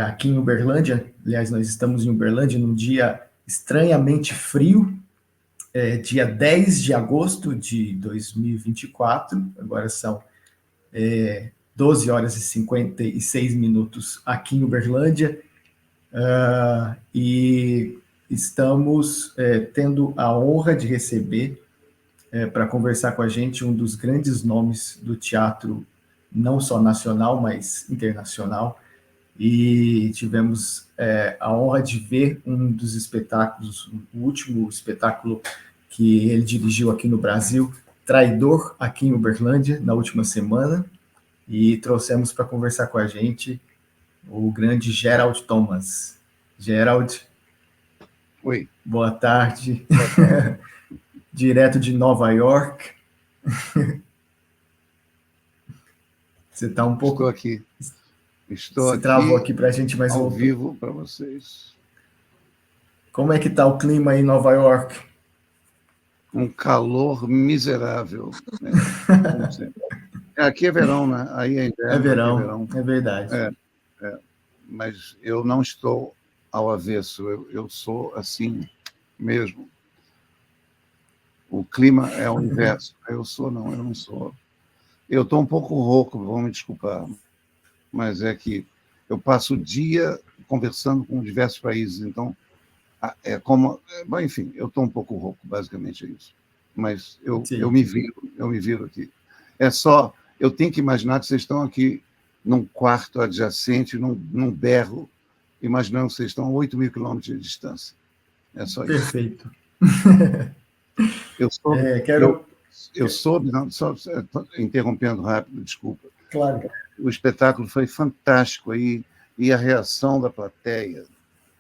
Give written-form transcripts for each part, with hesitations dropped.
aqui em Uberlândia. Aliás, nós estamos em Uberlândia num dia estranhamente frio, dia 10 de agosto de 2024. Agora são 12 horas e 56 minutos aqui em Uberlândia. E estamos tendo a honra de receber para conversar com a gente um dos grandes nomes do teatro, não só nacional, mas internacional. E tivemos a honra de ver um dos espetáculos, o último espetáculo que ele dirigiu aqui no Brasil, Traidor, aqui em Uberlândia, na última semana, e trouxemos para conversar com a gente o grande Gerald Thomas. Gerald, oi. Boa tarde. Direto de Nova York. Você está um pouco... Estou aqui. Você travou aqui para a gente mais ao vivo para vocês. Como é que está o clima aí em Nova York? Um calor miserável. Né? Aqui é verão, né? Aí é inverno. É verão, é verdade. Mas eu não estou ao avesso, eu sou assim mesmo. O clima é o inverso. Eu não sou. Eu estou um pouco rouco, vão me desculpar, mas é que eu passo o dia conversando com diversos países, então bom, enfim, eu estou um pouco rouco, basicamente é isso. Mas eu me viro aqui. É só, eu tenho que imaginar que vocês estão aqui num quarto adjacente, num berro, imaginando que vocês estão a 8.000 quilômetros de distância. É só isso. Perfeito. Eu soube, não, só interrompendo rápido, desculpa. Claro. O espetáculo foi fantástico aí, e a reação da plateia,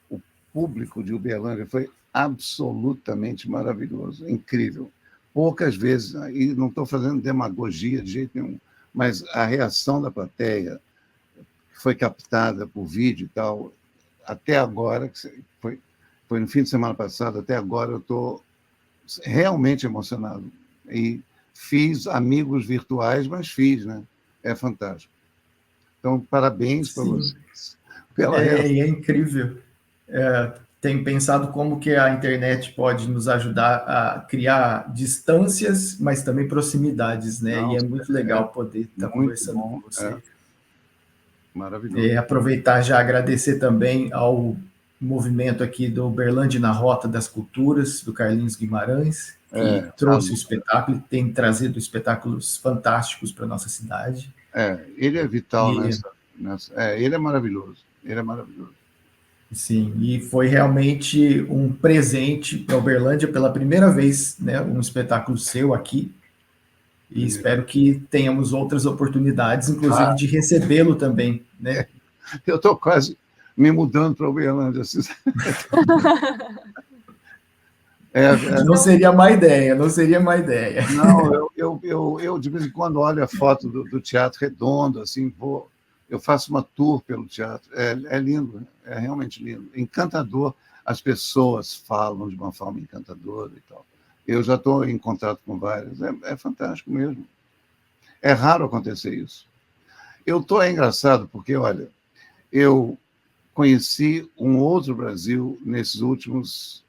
o público de Uberlândia foi absolutamente maravilhoso, incrível. Poucas vezes, e não estou fazendo demagogia de jeito nenhum, mas a reação da plateia foi captada por vídeo e tal, até agora, foi no fim de semana passado, até agora eu estou realmente emocionado. E fiz amigos virtuais, mas fiz, né? É fantástico. Então, parabéns para vocês. É incrível. Tenho pensado como que a internet pode nos ajudar a criar distâncias, mas também proximidades, né? E é muito legal poder estar conversando com você. Maravilhoso. Aproveitar já agradecer também ao movimento aqui do Uberlândia na Rota das Culturas, do Carlinhos Guimarães, que trouxe o espetáculo, tem trazido espetáculos fantásticos para a nossa cidade. Ele é vital nessa. Ele é maravilhoso. Ele é maravilhoso. Sim, e foi realmente um presente para Uberlândia pela primeira vez, né? Um espetáculo seu aqui. E espero que tenhamos outras oportunidades, inclusive de recebê-lo também, né? Eu estou quase me mudando para Uberlândia. Não seria má ideia, não seria má ideia. Não, eu de vez em quando olho a foto do Teatro Redondo, assim, eu faço uma tour pelo teatro. É lindo, é realmente lindo. Encantador. As pessoas falam de uma forma encantadora e tal. Eu já estou em contato com várias. É fantástico mesmo. É raro acontecer isso. É engraçado porque, olha, eu conheci um outro Brasil nesses últimos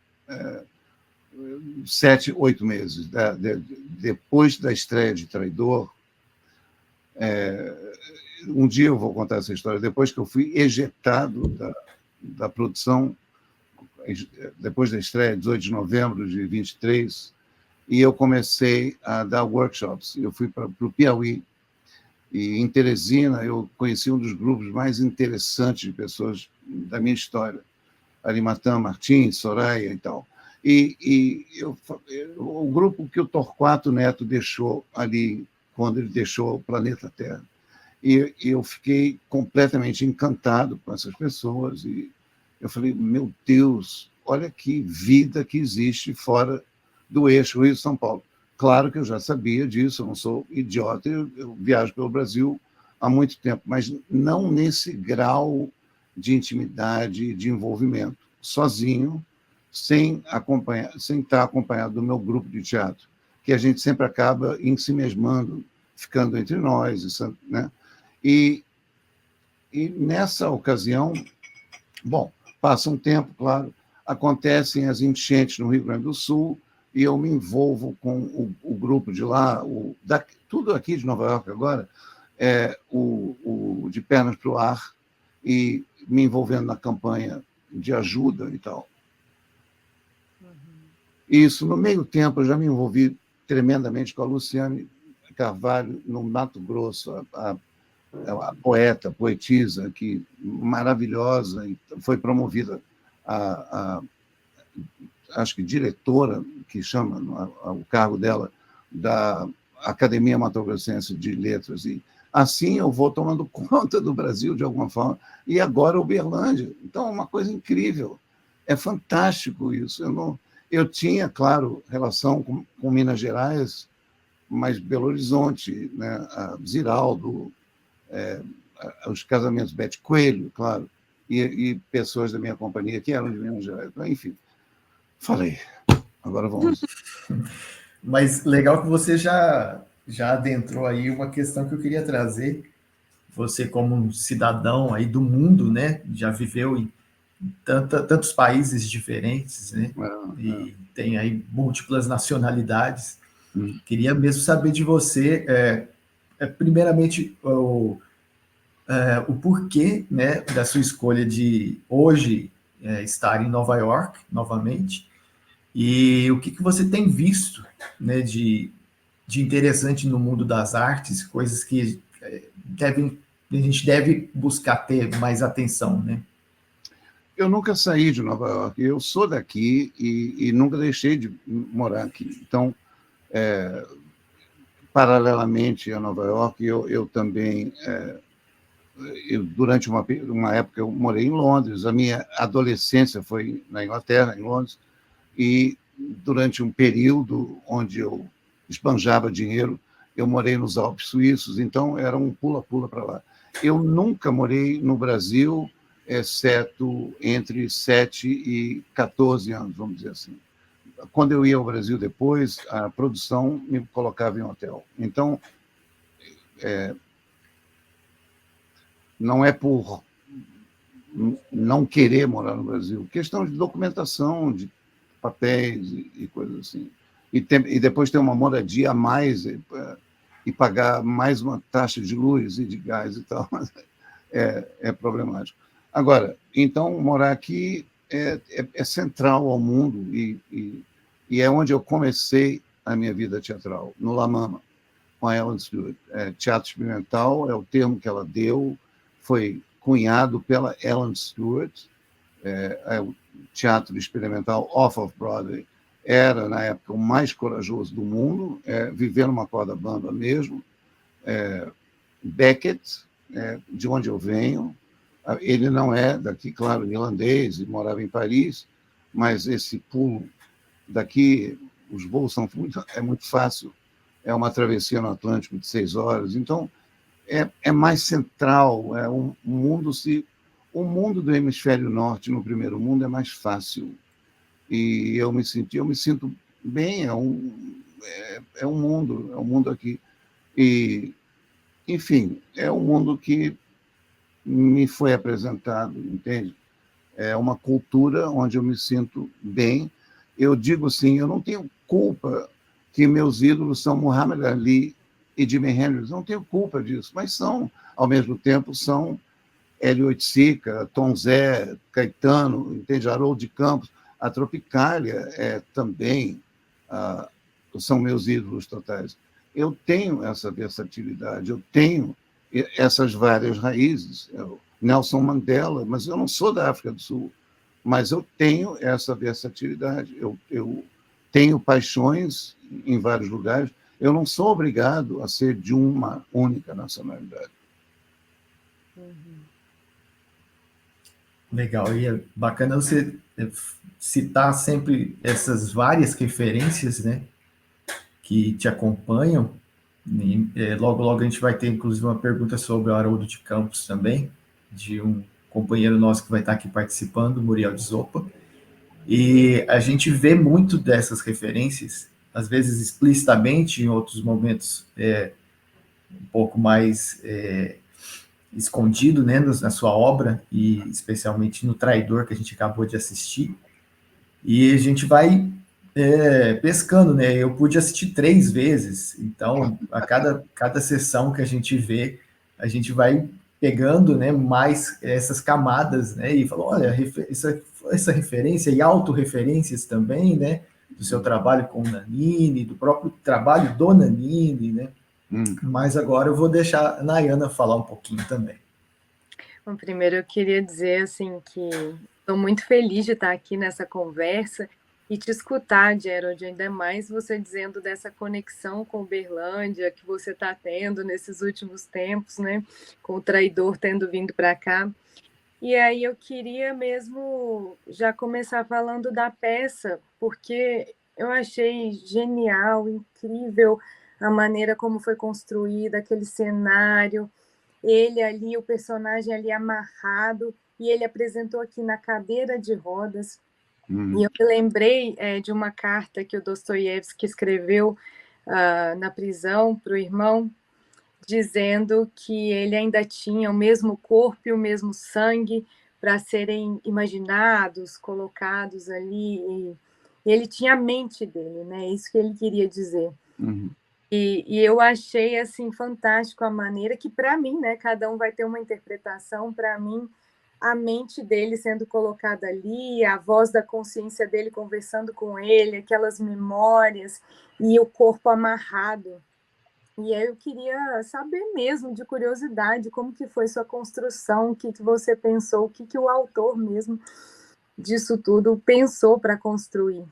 7, 8 meses. Depois da estreia de Traidor, um dia eu vou contar essa história, depois que eu fui ejetado da produção, depois da estreia, 18 de novembro de 23, e eu comecei a dar workshops. Eu fui para o Piauí, e em Teresina eu conheci um dos grupos mais interessantes de pessoas da minha história, Arimatã Martins, Soraya e tal. O grupo que o Torquato Neto deixou ali, quando ele deixou o planeta Terra. E eu fiquei completamente encantado com essas pessoas, e eu falei, meu Deus, olha que vida que existe fora do eixo Rio-São Paulo. Claro que eu já sabia disso, eu não sou idiota, eu viajo pelo Brasil há muito tempo, mas não nesse grau de intimidade e de envolvimento, sozinho, sem estar acompanhado do meu grupo de teatro, que a gente sempre acaba em si mesmando, ficando entre nós, né? E E nessa ocasião, bom, passa um tempo, claro, acontecem as enchentes no Rio Grande do Sul, e eu me envolvo com o grupo de lá, tudo aqui de Nova York agora, o De Pernas para o Ar, e me envolvendo na campanha de ajuda e tal. Isso, no meio tempo, eu já me envolvi tremendamente com a Luciane Carvalho, no Mato Grosso, a poeta, poetisa, que maravilhosa, e foi promovida acho que diretora, que chama o cargo dela, da Academia Mato Grossense de Letras. E assim eu vou tomando conta do Brasil, de alguma forma, e agora Uberlândia. Então, é uma coisa incrível. É fantástico isso. Eu tinha, claro, relação com Minas Gerais, mas Belo Horizonte, né? A Ziraldo, os casamentos Bete Coelho, claro, e pessoas da minha companhia que eram de Minas Gerais. Enfim, falei, agora vamos. Mas legal que você já adentrou aí uma questão que eu queria trazer. Você, como um cidadão aí do mundo, né, já viveu em tantos países diferentes, né, e tem aí múltiplas nacionalidades. Queria mesmo saber de você, primeiramente, o porquê, né, da sua escolha de hoje estar em Nova York novamente, e o que você tem visto, né, de interessante no mundo das artes, coisas que a gente deve buscar ter mais atenção, né? Eu nunca saí de Nova York, eu sou daqui e nunca deixei de morar aqui. Então, paralelamente a Nova York, eu também, durante uma época, eu morei em Londres. A minha adolescência foi na Inglaterra, em Londres, e durante um período onde eu esbanjava dinheiro, eu morei nos Alpes Suíços, então era um pula-pula para lá. Eu nunca morei no Brasil, exceto entre 7 e 14 anos, vamos dizer assim. Quando eu ia ao Brasil depois, a produção me colocava em hotel. Então, não é por não querer morar no Brasil, questão de documentação, de papéis e coisas assim. E depois ter uma moradia a mais e pagar mais uma taxa de luz e de gás e tal, é problemático. Agora, então, morar aqui é central ao mundo e é onde eu comecei a minha vida teatral, no La Mama, com a Ellen Stewart. Teatro experimental é o termo que ela deu, foi cunhado pela Ellen Stewart, o teatro experimental off-Broadway era, na época, o mais corajoso do mundo, viver numa corda bamba mesmo. Beckett, de onde eu venho, ele não é daqui, claro, irlandês, e morava em Paris, mas esse pulo daqui, os voos são muito fácil, é uma travessia no Atlântico de 6 horas, então é mais central, o mundo do hemisfério norte no primeiro mundo é mais fácil, e eu me sinto bem, é um mundo aqui, e, enfim, é um mundo que me foi apresentado, entende? É uma cultura onde eu me sinto bem. Eu digo assim, eu não tenho culpa que meus ídolos são Muhammad Ali e Jimi Hendrix, não tenho culpa disso, mas ao mesmo tempo, são Hélio Oiticica, Tom Zé, Caetano, entende? Haroldo de Campos, a Tropicália também são meus ídolos totais. Eu tenho essa versatilidade, eu tenho essas várias raízes. Nelson Mandela, mas eu não sou da África do Sul, mas eu tenho essa versatilidade, eu tenho paixões em vários lugares, eu não sou obrigado a ser de uma única nacionalidade. Legal, e é bacana você citar sempre essas várias referências, né, que te acompanham. Logo, logo a gente vai ter, inclusive, uma pergunta sobre o Haroldo de Campos também, de um companheiro nosso que vai estar aqui participando, Muriel de Zopa. E a gente vê muito dessas referências, às vezes explicitamente, em outros momentos um pouco mais escondido, né, na sua obra, e especialmente no Traidor, que a gente acabou de assistir. E a gente vai pescando, né? Eu pude assistir 3 vezes, então a cada sessão que a gente vê, a gente vai pegando, né, mais essas camadas, né? E falou, olha, essa referência e autorreferências também, né? Do seu trabalho com o Nanini, do próprio trabalho do Nanini, né? Mas agora eu vou deixar a Nayana falar um pouquinho também. Bom, primeiro eu queria dizer assim que estou muito feliz de estar aqui nessa conversa e te escutar, Gerald, ainda mais você dizendo dessa conexão com Uberlândia que você está tendo nesses últimos tempos, né? Com o Traidor tendo vindo para cá. E aí eu queria mesmo já começar falando da peça, porque eu achei genial, incrível a maneira como foi construída, aquele cenário, ele ali, o personagem ali amarrado, e ele apresentou aqui na cadeira de rodas. E eu me lembrei de uma carta que o Dostoiévski escreveu na prisão para o irmão, dizendo que ele ainda tinha o mesmo corpo e o mesmo sangue para serem imaginados, colocados ali. E ele tinha a mente dele, né? Isso que ele queria dizer. E eu achei assim fantástico a maneira que, para mim, né, cada um vai ter uma interpretação. Para mim, a mente dele sendo colocada ali, a voz da consciência dele conversando com ele, aquelas memórias e o corpo amarrado. E aí eu queria saber mesmo, de curiosidade, como que foi sua construção, o que você pensou, o que o autor mesmo disso tudo pensou para construir.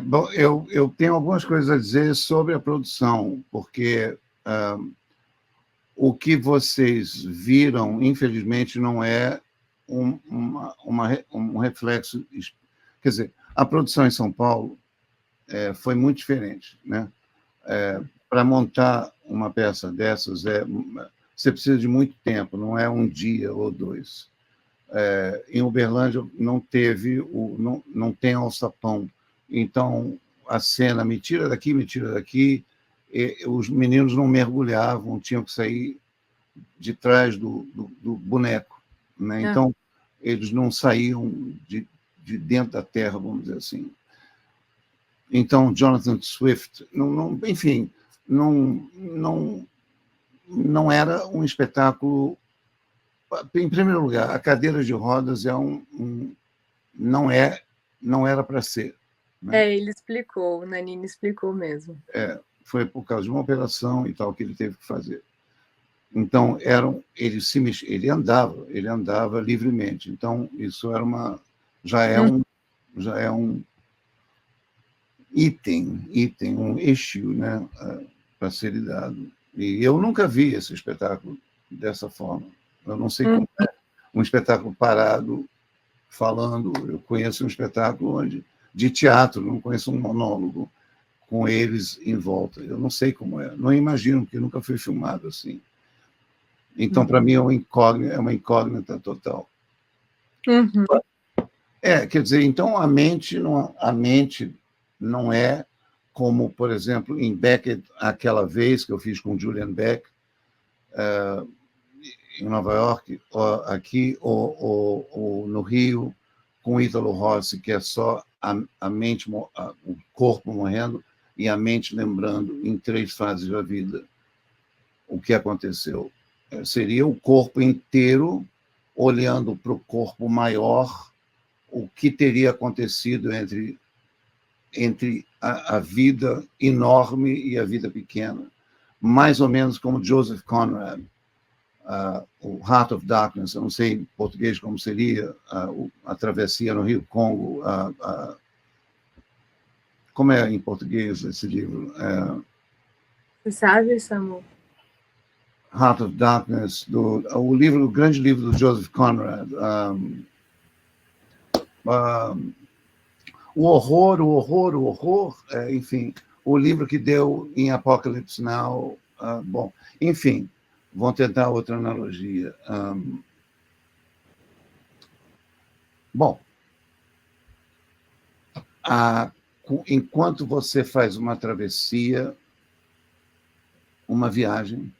Bom, eu tenho algumas coisas a dizer sobre a produção, porque o que vocês viram, infelizmente, não é um reflexo. Quer dizer, a produção em São Paulo foi muito diferente, né? Para montar uma peça dessas, você precisa de muito tempo, não é um dia ou 2. Em Uberlândia não tem alçapão. Então, a cena me tira daqui, os meninos não mergulhavam, tinham que sair de trás do boneco, né? Então, eles não saíam de dentro da terra, vamos dizer assim. Então, Jonathan Swift, enfim, não era um espetáculo. Em primeiro lugar, a cadeira de rodas não era para ser. Né? Ele explicou, o Nanini explicou mesmo. Foi por causa de uma operação e tal que ele teve que fazer. Então, ele andava livremente. Então, isso já é um item, um issue, né, para ser lidado. E eu nunca vi esse espetáculo dessa forma. Eu não sei como é um espetáculo parado, falando. Eu conheço um espetáculo de teatro, não conheço um monólogo com eles em volta. Eu não sei como é. Não imagino, porque nunca foi filmado assim. Então, para mim, é uma incógnita total. Quer dizer, então a mente não é como, por exemplo, em Beckett, aquela vez que eu fiz com Julian Beck, em Nova York, aqui, ou no Rio, com Ítalo Rossi, que é só a mente, o corpo morrendo e a mente lembrando em 3 fases da vida o que aconteceu. Seria o corpo inteiro olhando para o corpo maior, o que teria acontecido entre a vida enorme e a vida pequena. Mais ou menos como Joseph Conrad, o Heart of Darkness, eu não sei em português como seria, a travessia no Rio Congo. Como é em português esse livro? Você sabe, Samu? Heart of Darkness, o grande livro do Joseph Conrad. O horror, enfim, o livro que deu em Apocalypse Now. Bom, enfim, vou tentar outra analogia. Bom, enquanto você faz uma travessia, uma viagem,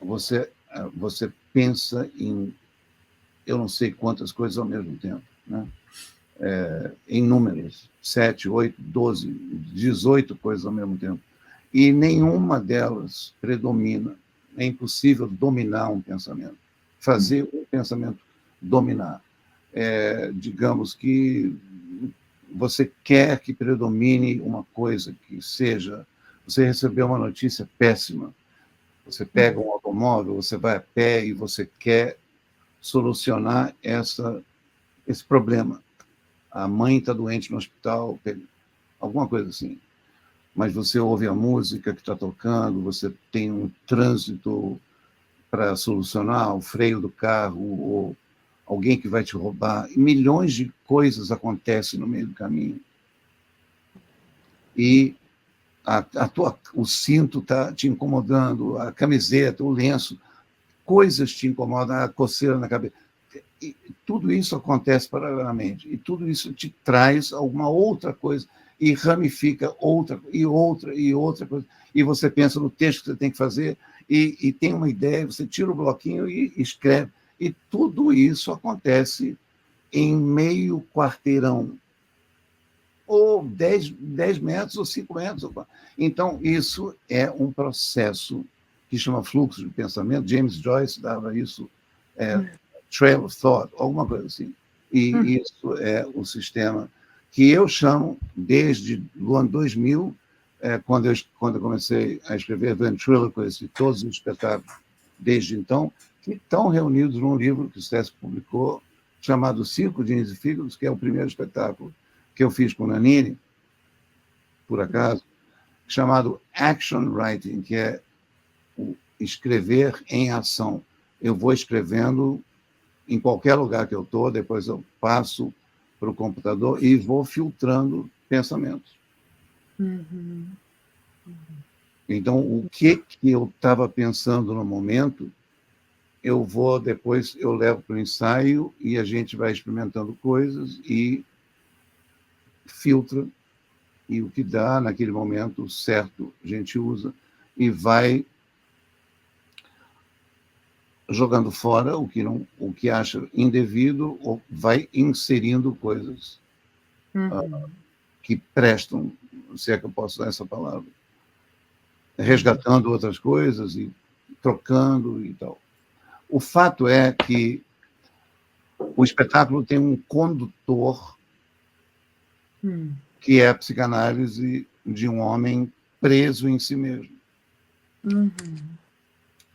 você pensa em eu não sei quantas coisas ao mesmo tempo, né? Em números, 7, 8, 12, 18 coisas ao mesmo tempo. E nenhuma delas predomina. É impossível dominar um pensamento, fazer um pensamento dominar. Digamos que você quer que predomine uma coisa que seja... Você recebeu uma notícia péssima, você pega um automóvel, você vai a pé e você quer solucionar esse problema. A mãe está doente no hospital, alguma coisa assim. Mas você ouve a música que está tocando, você tem um trânsito para solucionar, o freio do carro, ou alguém que vai te roubar. E milhões de coisas acontecem no meio do caminho. E o cinto está te incomodando, a camiseta, o lenço, coisas te incomodam, a coceira na cabeça. E tudo isso acontece paralelamente, e tudo isso te traz alguma outra coisa, e ramifica outra coisa, e você pensa no texto que você tem que fazer, e tem uma ideia, você tira o bloquinho e escreve, e tudo isso acontece em meio quarteirão, ou 10 metros, ou 5 metros. Então, isso é um processo que chama fluxo de pensamento. James Joyce dava isso, trail of thought, alguma coisa assim. E isso é o sistema que eu chamo, desde o ano 2000, quando eu comecei a escrever Ventriloquist e todos os espetáculos desde então, que estão reunidos num livro que o Sesc publicou, chamado Circo de Rins e Fígados, que é o primeiro espetáculo que eu fiz com o Nanini, por acaso, chamado Action Writing, que é o escrever em ação. Eu vou escrevendo em qualquer lugar que eu estou, depois eu passo para o computador e vou filtrando pensamentos. Então, o que eu estava pensando no momento, depois eu levo para o ensaio e a gente vai experimentando coisas e filtra, e o que dá naquele momento certo a gente usa e vai jogando fora o que acha indevido, ou vai inserindo coisas que prestam, se é que eu posso usar essa palavra, resgatando outras coisas e trocando e tal. O fato é que o espetáculo tem um condutor que é a psicanálise de um homem preso em si mesmo.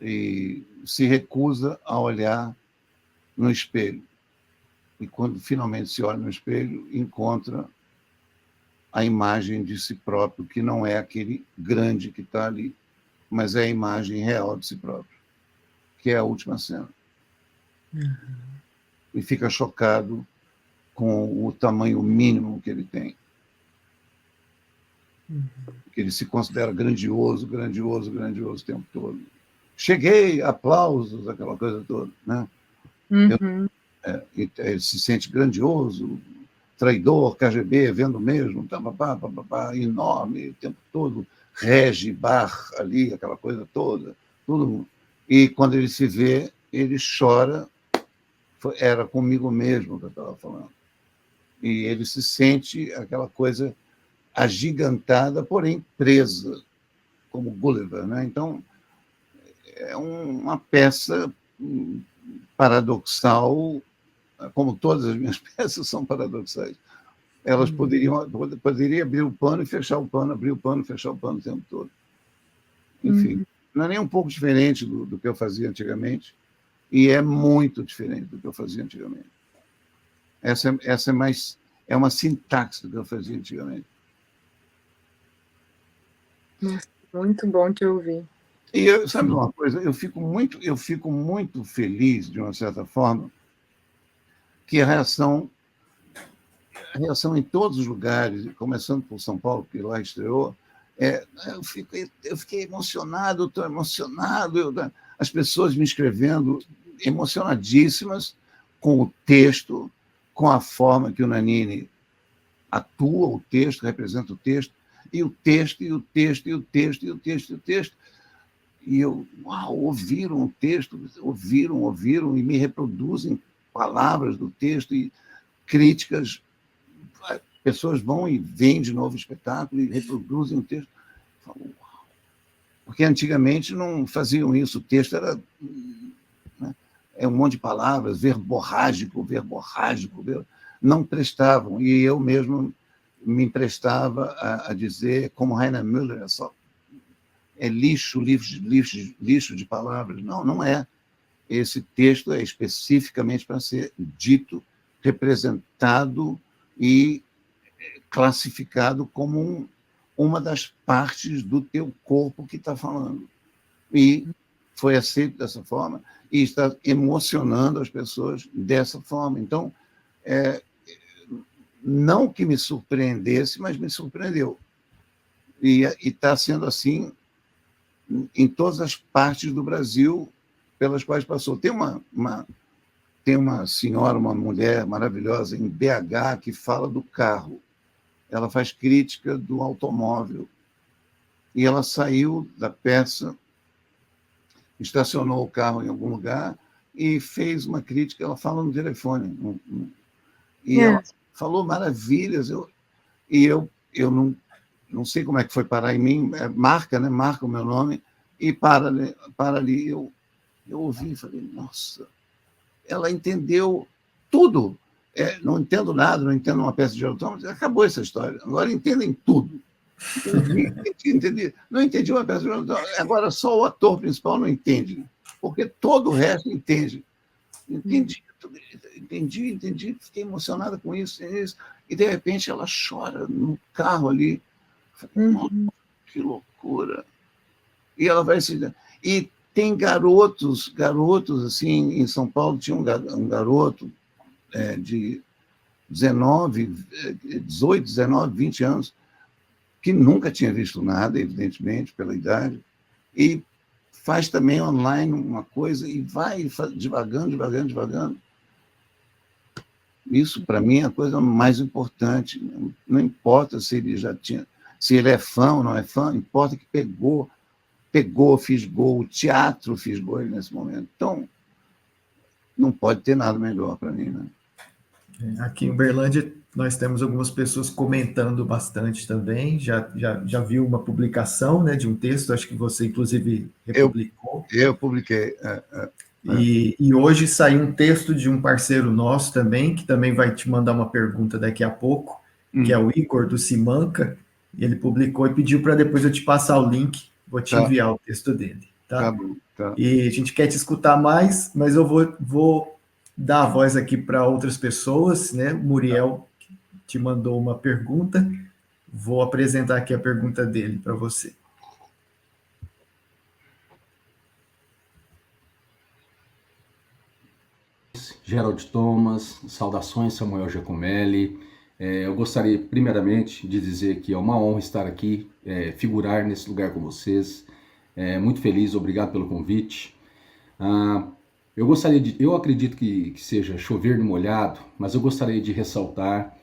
E se recusa a olhar no espelho. E quando finalmente se olha no espelho, encontra a imagem de si próprio, que não é aquele grande que está ali, mas é a imagem real de si próprio, que é a última cena. E fica chocado com o tamanho mínimo que ele tem. Que ele se considera grandioso o tempo todo. Cheguei, aplausos, aquela coisa toda, né? Ele se sente grandioso, traidor, KGB, vendo mesmo, enorme o tempo todo, rege, bar ali, aquela coisa toda, tudo. E quando ele se vê, ele chora, era comigo mesmo que eu estava falando. E ele se sente aquela coisa agigantada, porém presa, como Gulliver, né? Então, é uma peça paradoxal, como todas as minhas peças são paradoxais. Elas poderiam abrir o pano e fechar o pano, abrir o pano e fechar o pano o tempo todo. Enfim, não é nem um pouco diferente do que eu fazia antigamente, e é muito diferente do que eu fazia antigamente. Essa é uma sintaxe do que eu fazia antigamente. Muito bom te ouvir. E sabe uma coisa? Eu fico muito feliz, de uma certa forma, que a reação em todos os lugares, começando por São Paulo, que lá estreou, eu fiquei emocionado, estou emocionado. As pessoas me escrevendo emocionadíssimas com o texto, com a forma que o Nanini atua, o texto, representa o texto, e o texto, e o texto, e o texto, e o texto, e o texto. E eu, uau, ouviram o texto, ouviram e me reproduzem palavras do texto e críticas. Pessoas vão e veem de novo o espetáculo e reproduzem o texto. Eu falo, uau. Porque antigamente não faziam isso, o texto era, né, um monte de palavras, verborrágico, não prestavam. E eu mesmo me emprestava a dizer, como Rainer Müller, é lixo de palavras. Não, não é. Esse texto é especificamente para ser dito, representado e classificado como uma das partes do teu corpo que está falando. E foi aceito dessa forma e está emocionando as pessoas dessa forma. Então, não que me surpreendesse, mas me surpreendeu. E está sendo assim em todas as partes do Brasil pelas quais passou. Tem uma senhora, uma mulher maravilhosa em BH que fala do carro. Ela faz crítica do automóvel. E ela saiu da peça, estacionou o carro em algum lugar e fez uma crítica. Ela fala no telefone. E ela falou maravilhas. Eu não sei como é que foi parar em mim. Marca, né? Marca o meu nome. E para ali. Eu ouvi e falei, nossa, ela entendeu tudo. Não entendo nada, não entendo uma peça de automóvel, acabou essa história. Agora entendem tudo. Entendi. Não entendi uma peça de automóvel. Agora só o ator principal não entende, porque todo o resto entende. Entendi, fiquei emocionada com isso. E, de repente, ela chora no carro ali. Nossa, que loucura. E ela vai se... E tem garotos assim, em São Paulo tinha um garoto de 18, 19, 20 anos, que nunca tinha visto nada, evidentemente, pela idade, e faz também online uma coisa e vai devagando. Isso, para mim, é a coisa mais importante. Não importa se ele se ele é fã ou não é fã, importa que pegou, fisgou, o teatro fisgou ele nesse momento. Então, não pode ter nada melhor para mim, né? Aqui em Uberlândia, nós temos algumas pessoas comentando bastante também. Já vi uma publicação, né, de um texto, acho que você, inclusive, republicou. Eu publiquei. E hoje saiu um texto de um parceiro nosso também, que também vai te mandar uma pergunta daqui a pouco, que é o Igor, do Simanca. Ele publicou e pediu para depois eu te passar o link. Vou te enviar o texto dele. Tá? Tá. E a gente quer te escutar mais, mas eu vou dar a voz aqui para outras pessoas, né? O Muriel te mandou uma pergunta. Vou apresentar aqui a pergunta dele para você. Gerald Thomas, saudações, Samuel Giacomelli. Eu gostaria, primeiramente, de dizer que é uma honra estar aqui, figurar nesse lugar com vocês. Muito feliz, obrigado pelo convite. Eu acredito que seja chover no molhado, mas eu gostaria de ressaltar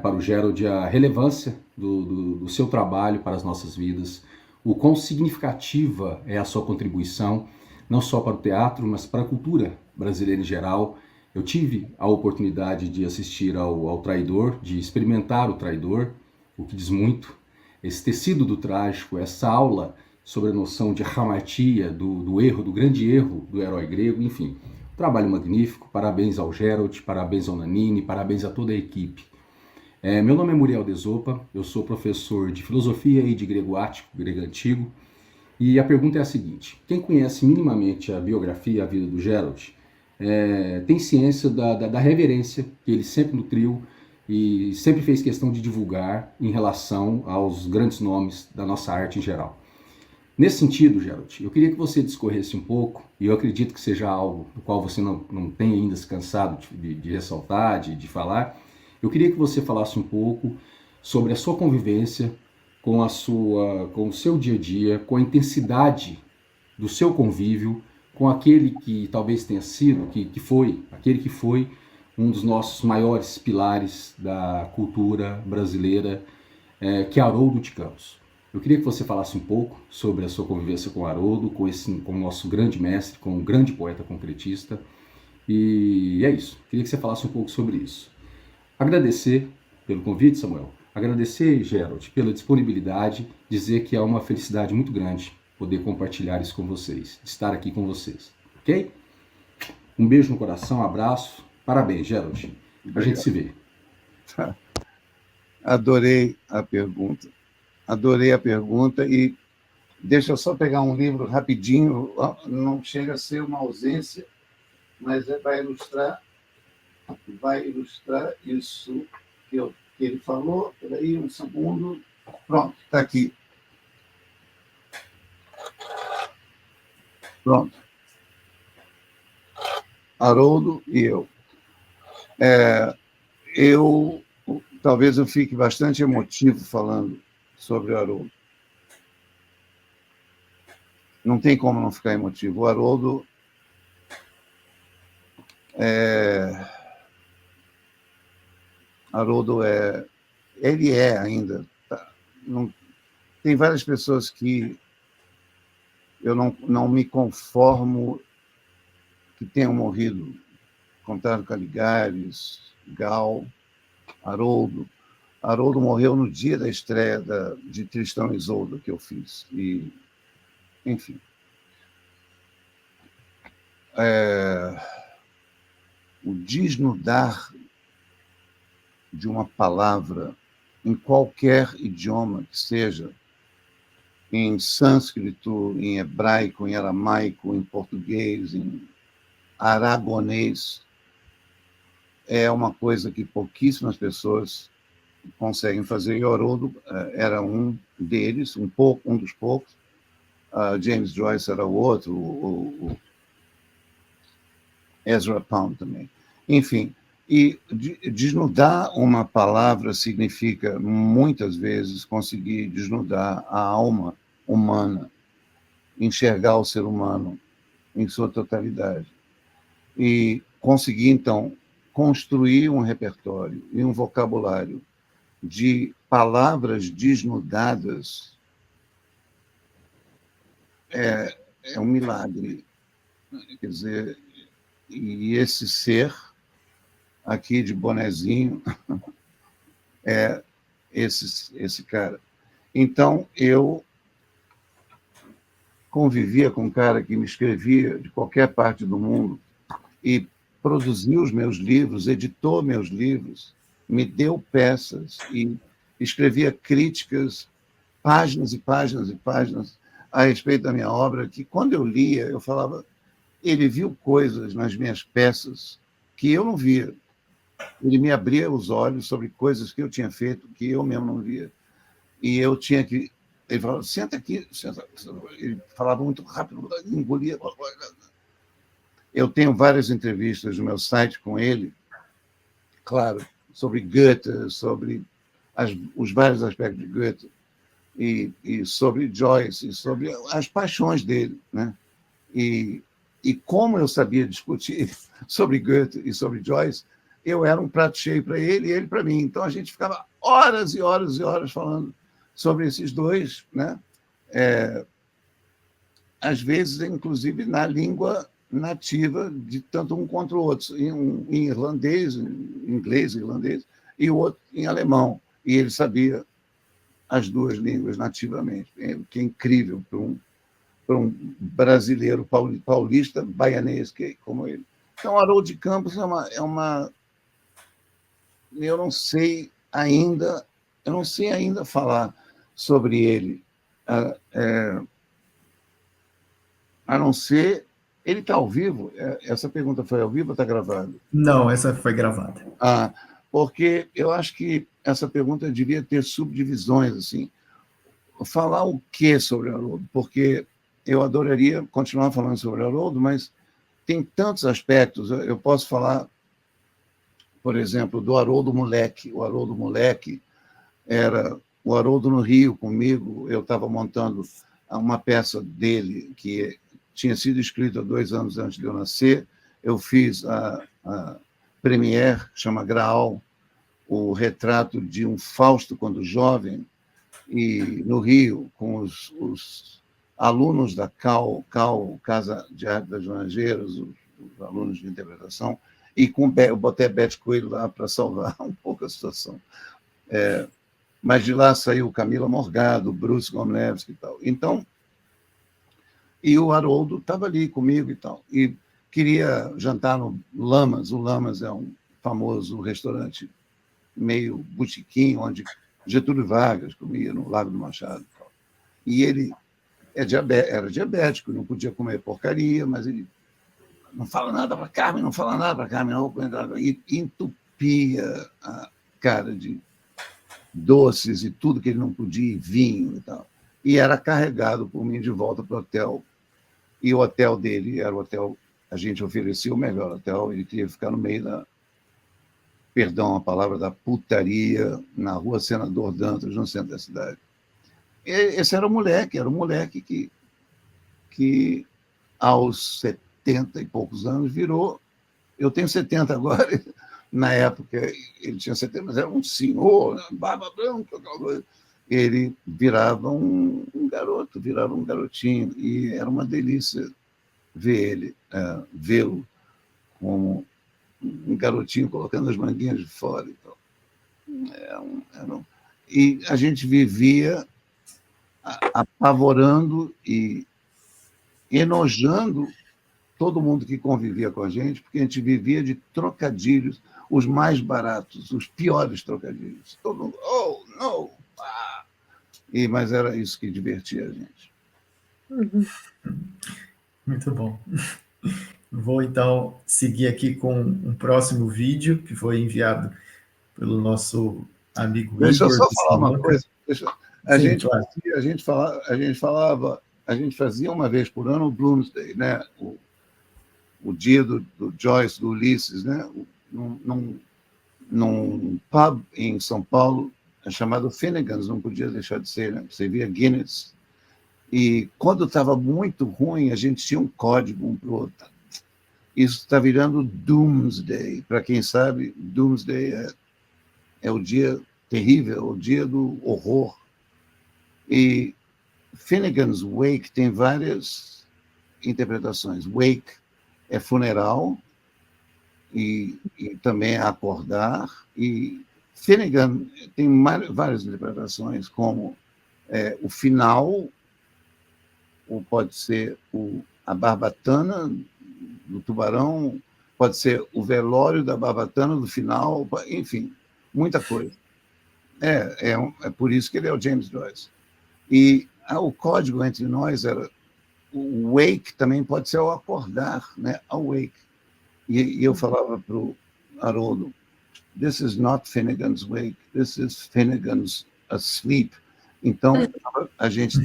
para o Gerald a relevância do seu trabalho para as nossas vidas, o quão significativa é a sua contribuição, não só para o teatro, mas para a cultura brasileira em geral. Eu tive a oportunidade de assistir ao Traidor, de experimentar o Traidor, o que diz muito. Esse tecido do trágico, essa aula sobre a noção de hamartia, do erro, do grande erro do herói grego, enfim. Trabalho magnífico, parabéns ao Gerald, parabéns ao Nanini, parabéns a toda a equipe. Meu nome é Muriel Desopa, eu sou professor de filosofia e de grego ático, grego antigo, e a pergunta é a seguinte: quem conhece minimamente a biografia, a vida do Gerald, tem ciência da reverência que ele sempre nutriu e sempre fez questão de divulgar em relação aos grandes nomes da nossa arte em geral. Nesse sentido, Gerald, eu queria que você discorresse um pouco, e eu acredito que seja algo do qual você não tem ainda se cansado de ressaltar, de falar. Eu queria que você falasse um pouco sobre a sua convivência com o seu dia a dia, com a intensidade do seu convívio com aquele que talvez tenha sido, aquele que foi um dos nossos maiores pilares da cultura brasileira, que é Haroldo de Campos. Eu queria que você falasse um pouco sobre a sua convivência com Haroldo, com o nosso grande mestre, com o grande poeta concretista. E é isso. Queria que você falasse um pouco sobre isso. Agradecer pelo convite, Samuel. Agradecer, Gerald, pela disponibilidade, dizer que é uma felicidade muito grande poder compartilhar isso com vocês, estar aqui com vocês, ok? Um beijo no coração, um abraço. Parabéns, Gerald. A gente se vê. Adorei a pergunta. Adorei a pergunta e deixa eu só pegar um livro rapidinho, não chega a ser uma ausência, mas vai ilustrar isso que ele falou. Espera aí, um segundo. Pronto, está aqui. Pronto. Haroldo e eu. Talvez eu fique bastante emotivo falando sobre o Haroldo. Não tem como não ficar emotivo. O Haroldo ele é ainda. Tem várias pessoas que eu não me conformo que tenham morrido. Contaram Caligares, Gal, Haroldo. Haroldo morreu no dia da estreia de Tristão e Isolda, que eu fiz. E, enfim. O desnudar de uma palavra em qualquer idioma que seja, em sânscrito, em hebraico, em aramaico, em português, em aragonês, é uma coisa que pouquíssimas pessoas conseguem fazer. E Haroldo era um deles, um dos poucos. James Joyce era o outro, o Ezra Pound também. Enfim, e desnudar uma palavra significa, muitas vezes, conseguir desnudar a alma humana, enxergar o ser humano em sua totalidade. E conseguir, então, construir um repertório e um vocabulário de palavras desnudadas é um milagre. Quer dizer, e esse ser aqui de bonezinho é esse cara. Então, eu convivia com um cara que me escrevia de qualquer parte do mundo e produziu os meus livros, editou meus livros, me deu peças e escrevia críticas, páginas e páginas e páginas a respeito da minha obra, que quando eu lia, eu falava, ele viu coisas nas minhas peças que eu não via. Ele me abria os olhos sobre coisas que eu tinha feito, que eu mesmo não via. E eu tinha que... Ele falava, senta aqui, senta. Ele falava muito rápido, engolia. Eu tenho várias entrevistas no meu site com ele, claro, sobre Goethe, sobre os vários aspectos de Goethe, e sobre Joyce, e sobre as paixões dele, né? E como eu sabia discutir sobre Goethe e sobre Joyce, eu era um prato cheio para ele e ele para mim. Então, a gente ficava horas e horas e horas falando sobre esses dois, né? Às vezes, inclusive, na língua nativa de tanto um quanto o outro, em irlandês, em inglês, irlandês, e o outro em alemão. E ele sabia as duas línguas nativamente, que é incrível para um brasileiro paulista, baianês, como ele. Então, Haroldo de Campos é uma... Eu não sei ainda falar sobre ele, a não ser... Ele está ao vivo? Essa pergunta foi ao vivo ou está gravada? Não, essa foi gravada. Porque eu acho que essa pergunta devia ter subdivisões, assim. Falar o que sobre Haroldo? Porque eu adoraria continuar falando sobre Haroldo, mas tem tantos aspectos. Eu posso falar, por exemplo, do Haroldo moleque. O Haroldo moleque era o Haroldo no Rio comigo. Eu estava montando uma peça dele que tinha sido escrita 2 anos antes de eu nascer. Eu fiz a premiere, chama Graal, o retrato de um Fausto quando jovem, e no Rio, com os alunos da Casa de Arte das Laranjeiras, os alunos de interpretação, e eu botei a Beth Coelho lá para salvar um pouco a situação. Mas de lá saiu Camila Morgado, Bruce Gomlewski e tal. Então, e o Haroldo estava ali comigo e tal. E queria jantar no Lamas. O Lamas é um famoso restaurante meio botiquim, onde Getúlio Vargas comia no Lago do Machado e tal. E ele era diabético, não podia comer porcaria, mas ele não fala nada para Carmen, não fala nada para Carmen, não vou entrar. E entupia a cara de doces e tudo que ele não podia, vinho e tal. E era carregado por mim de volta para o hotel. E o hotel dele era o hotel, a gente oferecia o melhor hotel, ele queria ficar no meio da, perdão a palavra, da putaria, na rua Senador Dantas, no centro da cidade. E esse era um moleque que aos 70 e poucos anos virou, eu tenho 70 agora, na época ele tinha 70, mas era um senhor, barba branca, ele virava um garoto, virava um garotinho, e era uma delícia vê-lo como um garotinho colocando as manguinhas de fora e tal. E a gente vivia apavorando e enojando todo mundo que convivia com a gente, porque a gente vivia de trocadilhos, os mais baratos, os piores trocadilhos. Todo mundo, oh, não! Ah! Mas era isso que divertia a gente. Muito bom. Vou, então, seguir aqui com um próximo vídeo que foi enviado pelo nosso amigo Igor. Deixa eu só falar uma coisa. A gente fazia uma vez por ano o Bloomsday, né? O dia do Joyce, do Ulisses, né? Num pub em São Paulo, chamado Finnegan's, não podia deixar de ser, né? Você via Guinness. E quando estava muito ruim, a gente tinha um código um para o outro. Isso está virando Doomsday. Para quem sabe, Doomsday é o dia terrível, o dia do horror. E Finnegan's Wake tem várias interpretações. Wake é funeral e também é acordar. E Finnegan tem várias interpretações, como o final, ou pode ser a barbatana do tubarão, pode ser o velório da barbatana do final, enfim, muita coisa. É por isso que ele é o James Joyce. E o código entre nós era o wake também pode ser o acordar, né? Awake. E eu falava para o Haroldo, this is not Finnegan's wake, this is Finnegan's asleep. Então, a gente,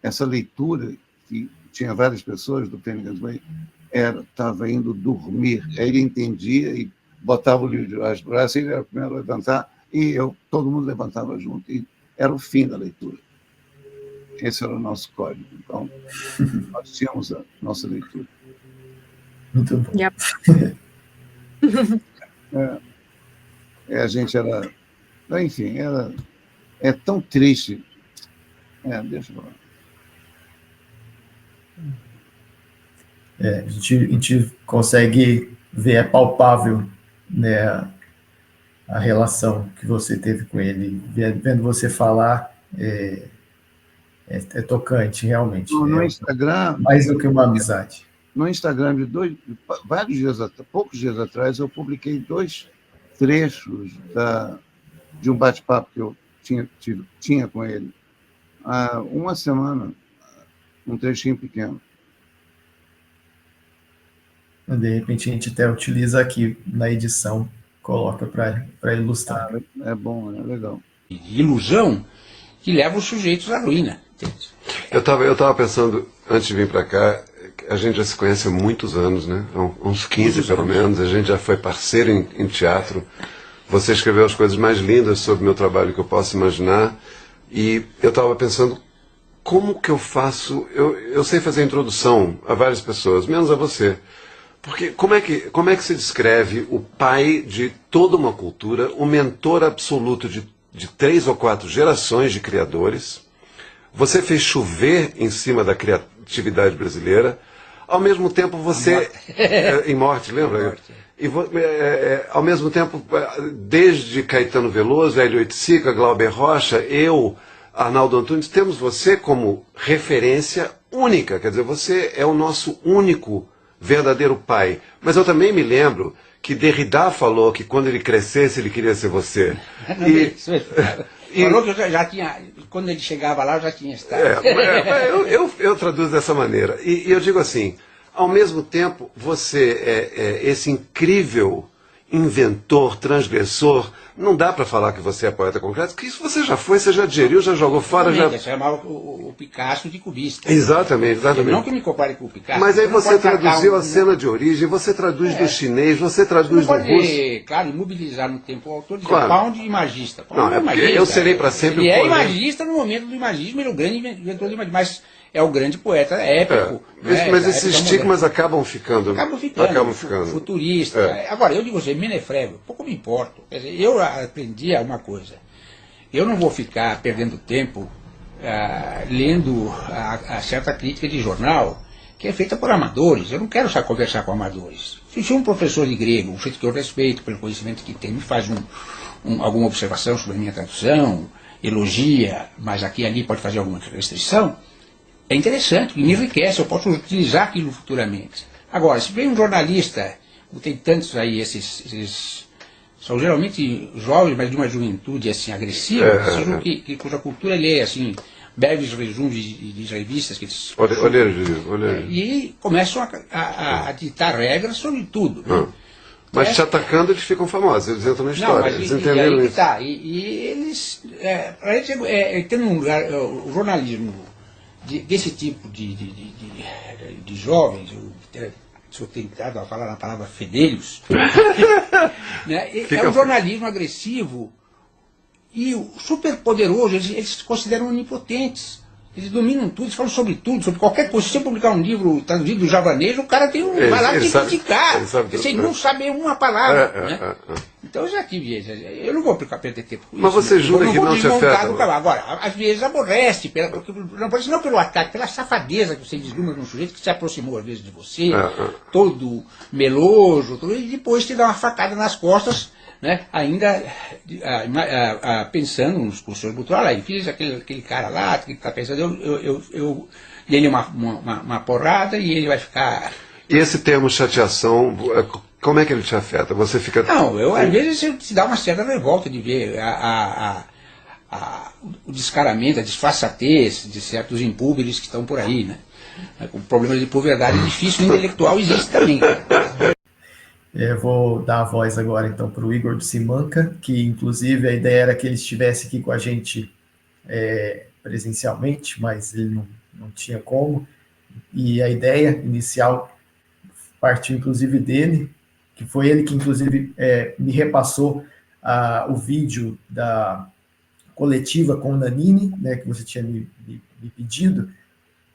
essa leitura, que tinha várias pessoas do Finnegan's Wake, estava indo dormir. Aí ele entendia e botava o livro debaixo do braço, ele era o primeiro a levantar, e todo mundo levantava junto. E era o fim da leitura. Esse era o nosso código. Então, nós tínhamos a nossa leitura. Muito bom. Yep. A gente era... Enfim, é tão triste. Deixa eu falar. A gente consegue ver, é palpável, né, a relação que você teve com ele. Vendo você falar, é tocante, realmente. No Instagram... Mais do que uma amizade. No Instagram, poucos dias atrás, eu publiquei 2 trechos de um bate-papo que eu tinha com ele. Há uma semana, um trechinho pequeno. De repente, a gente até utiliza aqui na edição, coloca para ilustrar. É bom, é legal. Ilusão que leva os sujeitos à ruína. Eu tava pensando, antes de vir para cá, a gente já se conhece há muitos anos, né? Há uns 15 pelo menos, a gente já foi parceiro em teatro. Você escreveu as coisas mais lindas sobre o meu trabalho que eu posso imaginar. E eu estava pensando, como que eu faço... Eu sei fazer a introdução a várias pessoas, menos a você. Porque como é que se descreve o pai de toda uma cultura, o mentor absoluto de de 3 ou 4 gerações de criadores. Você fez chover em cima da criatividade brasileira. Ao mesmo tempo você... Em Morte, lembra? E ao mesmo tempo, desde Caetano Veloso, Hélio Oiticica, Glauber Rocha, eu, Arnaldo Antunes, temos você como referência única. Quer dizer, você é o nosso único verdadeiro pai. Mas eu também me lembro que Derrida falou que quando ele crescesse ele queria ser você. Falou que eu já tinha, quando ele chegava lá eu já tinha estado. Eu traduzo dessa maneira. E eu digo assim, ao mesmo tempo você é esse incrível inventor, transgressor. Não dá para falar que você é poeta concreto, porque isso você já foi, você já digeriu, já jogou fora. Já chamava o Picasso de cubista. Exatamente. Não que me compare com o Picasso. Mas aí você traduziu a cena de origem, você traduz do chinês, você traduz do russo. Claro, imobilizar no tempo o autor de claro. imagista. Não, é porque eu serei para sempre ele é imagista no momento do imagismo, ele é o grande inventor do imagismo, mas é o grande poeta épico. Mas esses estigmas acabam ficando. Acabam ficando. Futurista. Agora, eu digo assim, Menefrego, pouco me importo. Quer dizer, eu aprendi uma coisa. Eu não vou ficar perdendo tempo lendo a certa crítica de jornal que é feita por amadores. Eu não quero só conversar com amadores. Se um professor de grego, um jeito que eu respeito pelo conhecimento que tem, me faz alguma observação sobre a minha tradução, elogia, mas aqui e ali pode fazer alguma restrição, é interessante, me enriquece, eu posso utilizar aquilo futuramente. Agora, se vem um jornalista, tem tantos aí, esses são geralmente jovens, mas de uma juventude assim, agressiva, cuja cultura lê assim, breves resumos de revistas que eles... E começam a ditar regras sobre tudo. Né? Mas te atacando eles ficam famosos, eles entram na história, eles entenderam isso. E eles, tendo um lugar, o jornalismo desse tipo de jovens, se eu tenho tentado a falar a palavra fedelhos, né, é um jornalismo agressivo e super poderoso, eles se consideram onipotentes. Eles dominam tudo, eles falam sobre tudo, sobre qualquer coisa. Se você publicar um livro traduzido do javanês, o cara tem vai lá te criticar. Ele não sabe uma palavra. Né? Então eu já tive, eu não vou perder tempo com isso. Mas você jura que não te afeta? Agora, às vezes aborrece, não pelo ataque, pela safadeza que você deslumbra num sujeito que se aproximou às vezes de você, todo meloso, e depois te dá uma facada nas costas, né? Ainda pensando nos professores culturais, aí fiz aquele cara lá que está pensando, eu dei ele uma porrada e ele vai ficar... E esse termo chateação, como é que ele te afeta? Você fica... Não, às vezes te dá uma certa revolta de ver o descaramento, a disfarçatez de certos impúberes que estão por aí, né? O problema de puberdade é difícil, o intelectual existe também. Eu vou dar a voz agora, então, para o Igor de Simanca, que, inclusive, a ideia era que ele estivesse aqui com a gente presencialmente, mas ele não tinha como. E a ideia inicial partiu, inclusive, dele, que foi ele que, inclusive, me repassou o vídeo da coletiva com o Nanini, né, que você tinha me pedido,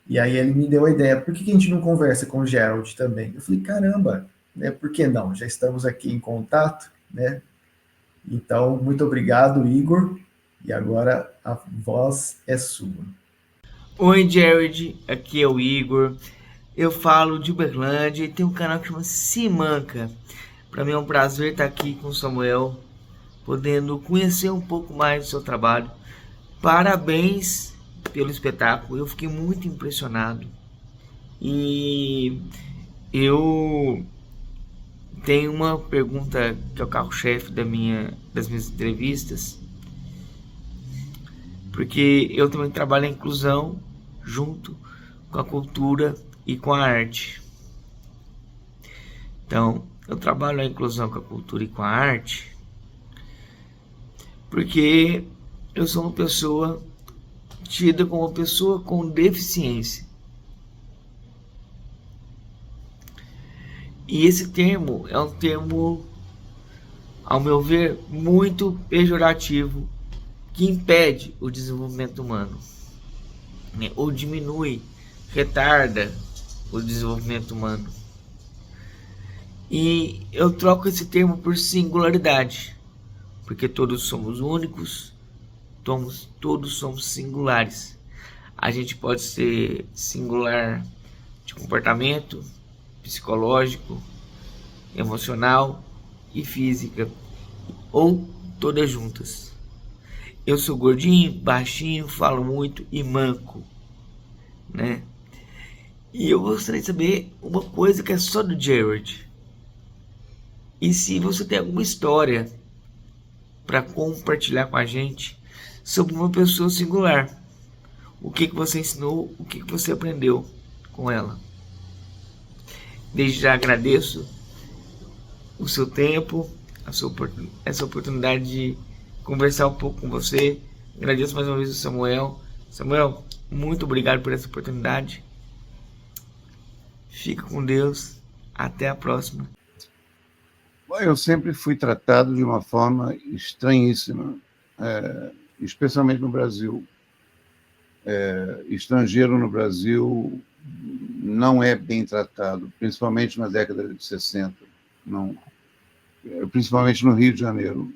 e aí ele me deu a ideia, por que a gente não conversa com o Gerald também? Eu falei, caramba, né, por que não? Já estamos aqui em contato, né? Então, muito obrigado, Igor, e agora a voz é sua. Oi, Jared, aqui é o Igor, eu falo de Uberlândia e tem um canal que chama Simanca. Para mim é um prazer estar aqui com o Samuel, podendo conhecer um pouco mais do seu trabalho. Parabéns pelo espetáculo, eu fiquei muito impressionado. E eu tenho uma pergunta que é o carro-chefe das minhas entrevistas, porque eu também trabalho a inclusão junto com a cultura e com a arte. Então, eu trabalho a inclusão com a cultura e com a arte porque eu sou uma pessoa tida como uma pessoa com deficiência. E esse termo é um termo, ao meu ver, muito pejorativo, que impede o desenvolvimento humano, né? Ou diminui, retarda o desenvolvimento humano. E eu troco esse termo por singularidade, porque todos somos únicos, todos somos singulares. A gente pode ser singular de comportamento, psicológico, emocional e física, ou todas juntas. Eu sou gordinho, baixinho, falo muito e manco, né? E eu gostaria de saber uma coisa que é só do Jared. E se você tem alguma história para compartilhar com a gente sobre uma pessoa singular. O que você ensinou, o que você aprendeu com ela. Desde já agradeço o seu tempo, essa oportunidade de conversar um pouco com você. Agradeço mais uma vez o Samuel. Samuel, muito obrigado por essa oportunidade. Fica com Deus. Até a próxima. Eu sempre fui tratado de uma forma estranhíssima, especialmente no Brasil. Estrangeiro no Brasil não é bem tratado, principalmente na década de 60, não, principalmente no Rio de Janeiro.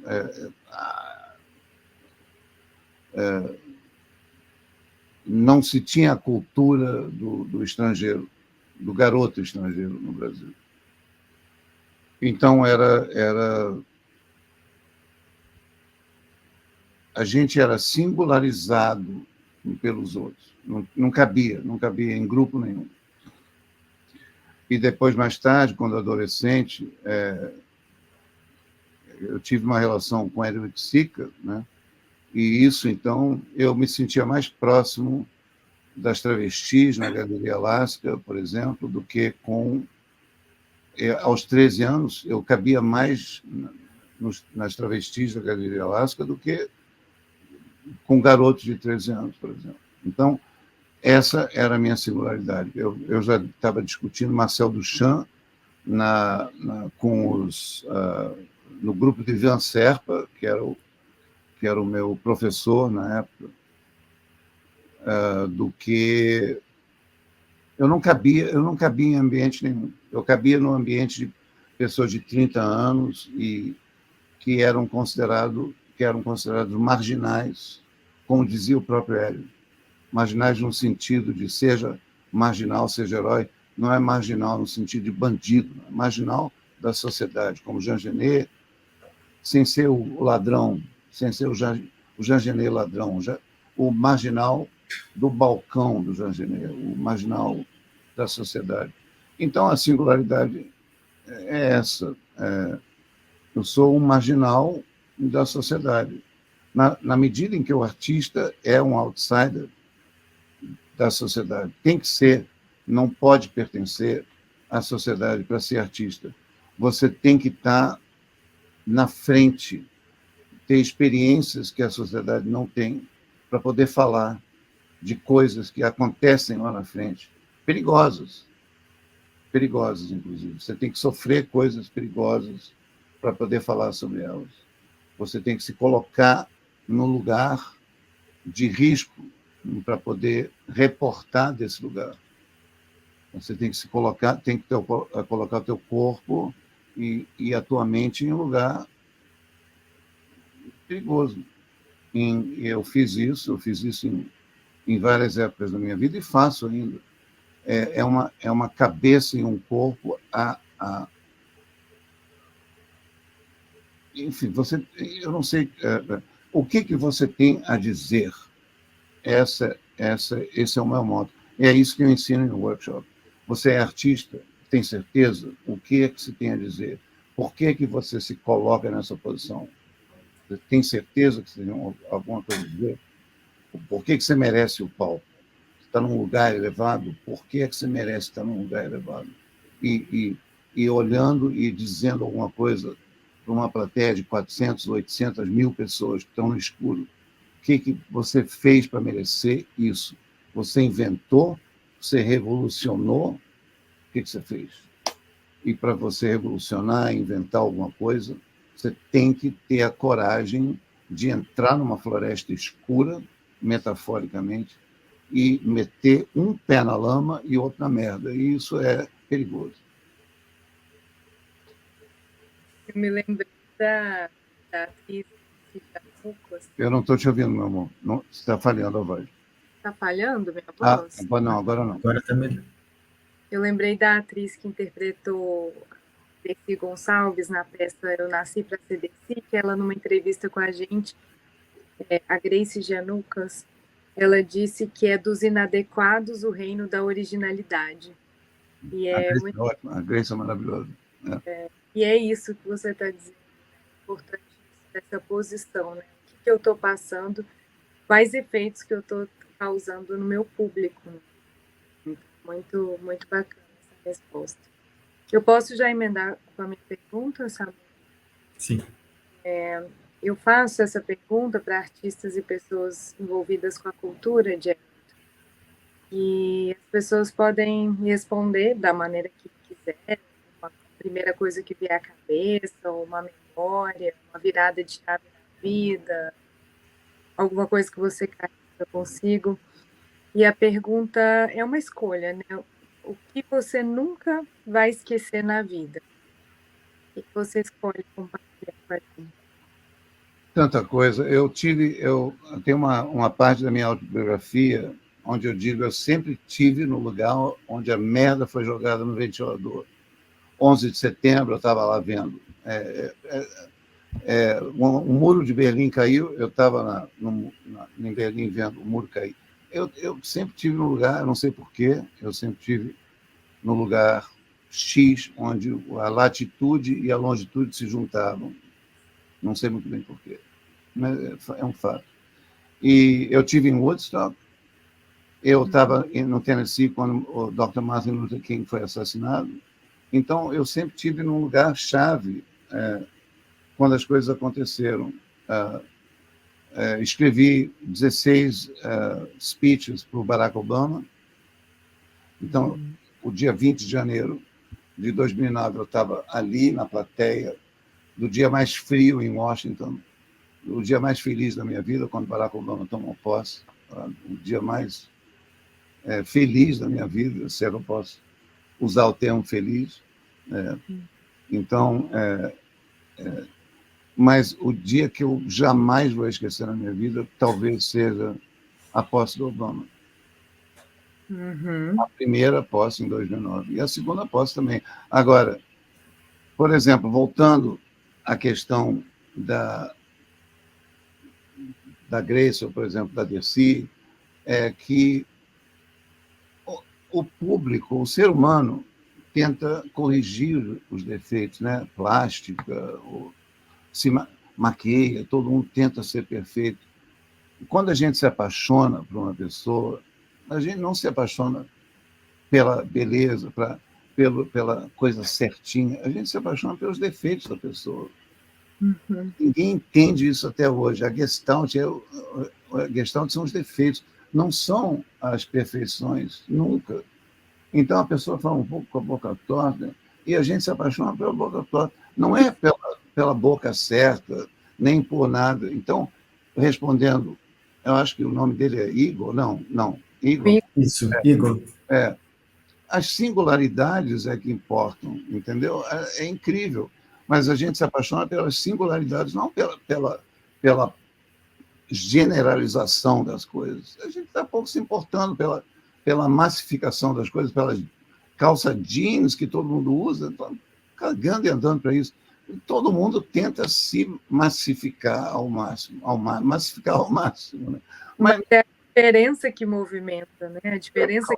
Não se tinha a cultura do estrangeiro, do garoto estrangeiro no Brasil. Então, a gente era singularizado pelos outros. Não cabia em grupo nenhum. E depois, mais tarde, quando adolescente, eu tive uma relação com Eric Sica, né? E isso, então, eu me sentia mais próximo das travestis na Galeria Alaska, por exemplo, do que com... Aos 13 anos, eu cabia mais nas travestis da Galeria Alaska do que com garotos de 13 anos, por exemplo. Então, essa era a minha singularidade. Eu já estava discutindo Marcel Duchamp no grupo de Ivan Serpa, que era o meu professor na época, do que... Eu não cabia em ambiente nenhum. Eu cabia no ambiente de pessoas de 30 anos e que eram considerados marginais, como dizia o próprio Hélio. Marginais no sentido de seja marginal, seja herói, não é marginal no sentido de bandido, é marginal da sociedade, como Jean Genet, sem ser o ladrão, sem ser o Jean Genet ladrão, o marginal do balcão do Jean Genet, o marginal da sociedade. Então, a singularidade é essa. Eu sou um marginal da sociedade. Na medida em que o artista é um outsider da sociedade, tem que ser, não pode pertencer à sociedade para ser artista. Você tem que estar na frente, ter experiências que a sociedade não tem, para poder falar de coisas que acontecem lá na frente, perigosas, inclusive. Você tem que sofrer coisas perigosas para poder falar sobre elas. Você tem que se colocar no lugar de risco para poder reportar desse lugar. Você tem que se colocar, colocar o teu corpo e a tua mente em um lugar perigoso. Eu fiz isso em várias épocas da minha vida e faço ainda. É uma cabeça e um corpo enfim, eu não sei o que você tem a dizer. Esse é o meu modo. É isso que eu ensino no workshop. Você é artista, tem certeza? O que é que você tem a dizer? Por que você se coloca nessa posição? Você tem certeza que você tem alguma coisa a dizer? Por que você merece o palco? Você está num lugar elevado? Por que você merece estar num lugar elevado? E olhando e dizendo alguma coisa para uma plateia de 400, 800 mil pessoas que estão no escuro. O que você fez para merecer isso? Você inventou? Você revolucionou? O que você fez? E para você revolucionar, inventar alguma coisa, você tem que ter a coragem de entrar numa floresta escura, metaforicamente, e meter um pé na lama e outro na merda. E isso é perigoso. Eu me lembrei da atriz Lucas. Eu não estou te ouvindo, meu amor. Não, você está falhando a voz. Está falhando minha voz? Não, agora não. Agora está melhor. Eu lembrei da atriz que interpretou Dercy Gonçalves na peça Eu Nasci para Ser Dercy, que ela, numa entrevista com a gente, a Grace Janucas, ela disse que é dos inadequados o reino da originalidade. E a Grace é ótima, a Grace é maravilhosa. E é isso que você está dizendo, importante essa posição, né? O que eu estou passando, quais efeitos que eu estou causando no meu público. Né? Muito, muito bacana essa resposta. Eu posso já emendar com a minha pergunta, Samuel? Sim. Eu faço essa pergunta para artistas e pessoas envolvidas com a cultura, Gerald, e as pessoas podem responder da maneira que quiserem, uma primeira coisa que vier à cabeça, uma memória, uma virada de chave na vida, alguma coisa que você carrega consigo. E a pergunta é uma escolha, né? O que você nunca vai esquecer na vida? O que você escolhe compartilhar com a gente? Tanta coisa. Eu tenho uma parte da minha autobiografia onde eu digo eu sempre tive no lugar onde a merda foi jogada no ventilador. 11 de setembro, eu estava lá vendo. O muro de Berlim caiu, eu estava em Berlim vendo o muro cair. Eu sempre tive no lugar, eu não sei porquê, eu sempre tive no lugar X, onde a latitude e a longitude se juntavam. Não sei muito bem porquê, mas é um fato. E eu tive em Woodstock, eu estava no Tennessee quando o Dr. Martin Luther King foi assassinado, então eu sempre tive num lugar-chave quando as coisas aconteceram. Escrevi 16 speeches para o Barack Obama, então o dia 20 de janeiro de 2009 eu estava ali na plateia do dia mais frio em Washington, o dia mais feliz da minha vida, quando Barack Obama tomou posse, o dia mais feliz da minha vida, se é que eu posso usar o termo feliz. Então, mas o dia que eu jamais vou esquecer na minha vida talvez seja a posse do Obama. A primeira posse em 2009 e a segunda posse também. Agora, por exemplo, voltando à questão da Grace, ou, por exemplo, da Dercy, é que o público, o ser humano, tenta corrigir os defeitos, né? Plástica, se maqueia, todo mundo tenta ser perfeito. Quando a gente se apaixona por uma pessoa, a gente não se apaixona pela beleza, pela coisa certinha, a gente se apaixona pelos defeitos da pessoa. Ninguém entende isso até hoje. A Gestalt são os defeitos, não são as perfeições, nunca. Então a pessoa fala um pouco com a boca torta e a gente se apaixona pela boca torta. Não é pela boca certa, nem por nada. Então, respondendo, eu acho que o nome dele é Igor, não, Igor. Isso, Igor. As singularidades é que importam, entendeu? É incrível. Mas a gente se apaixona pelas singularidades, não pela generalização das coisas. A gente está pouco se importando pela massificação das coisas, pela calça jeans que todo mundo usa, cagando e andando para isso. Todo mundo tenta se massificar ao máximo, né? Mas é a diferença que movimenta, né? A diferença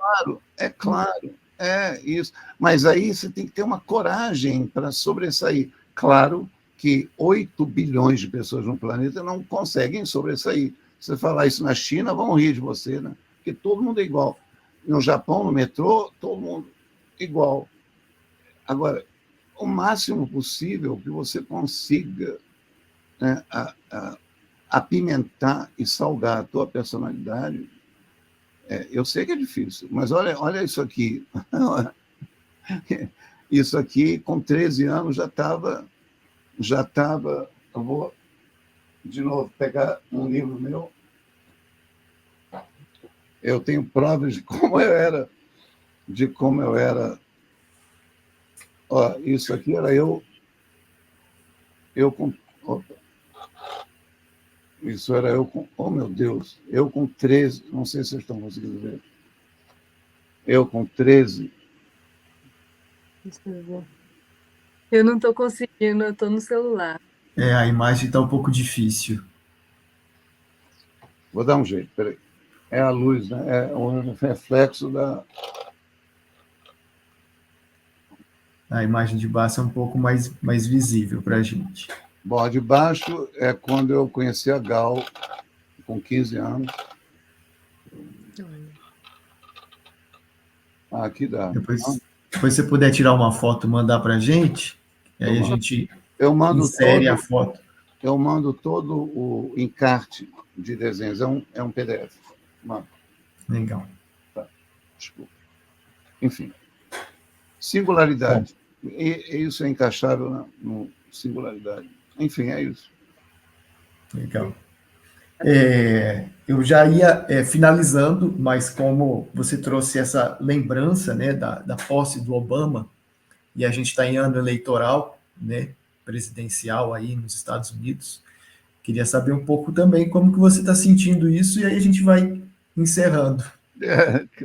é claro, é isso. Mas aí você tem que ter uma coragem para sobressair. Claro que 8 bilhões de pessoas no planeta não conseguem sobressair. Se você falar isso na China, vão rir de você, né? Porque todo mundo é igual. No Japão, no metrô, todo mundo igual. Agora, o máximo possível que você consiga, né, apimentar e salgar a tua personalidade. Eu sei que é difícil, mas olha isso aqui. Isso aqui, com 13 anos, já estava. Eu vou, de novo, pegar um livro meu. Eu tenho provas de como eu era. Ó, isso aqui era eu com... Opa. Isso era eu com... Oh, meu Deus! Eu com 13... Não sei se vocês estão conseguindo ver. Eu com 13... Deixa eu ver. Eu não estou conseguindo, eu estou no celular. A imagem está um pouco difícil. Vou dar um jeito, peraí. É a luz, né? É o reflexo da... A imagem de baixo é um pouco mais visível para a gente. Bom, a de baixo é quando eu conheci a Gal, com 15 anos. Aqui dá. Depois você puder tirar uma foto e mandar para a gente, e aí a gente insere a foto. Eu mando todo o encarte de desenhos. É um PDF. Mano. Legal. Tá. Desculpa. Enfim. Singularidade. E isso é encaixável no singularidade. Enfim, é isso. Legal. Eu já ia finalizando, mas como você trouxe essa lembrança, né, da posse do Obama, e a gente está em ano eleitoral, né, presidencial aí nos Estados Unidos, queria saber um pouco também como que você está sentindo isso, e aí a gente vai encerrando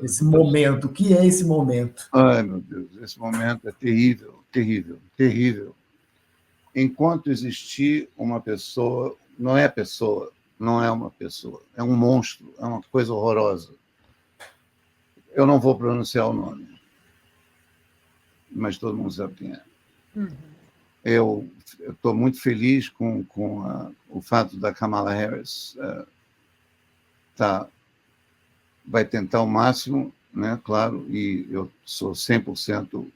esse momento. O que é esse momento? Ai, meu Deus, esse momento é terrível, terrível, terrível. Enquanto existir uma pessoa, não é uma pessoa, é um monstro, é uma coisa horrorosa. Eu não vou pronunciar o nome, mas todo mundo sabe quem é. Eu estou muito feliz com o fato da Kamala Harris vai tentar o máximo, né, claro, e eu sou 100%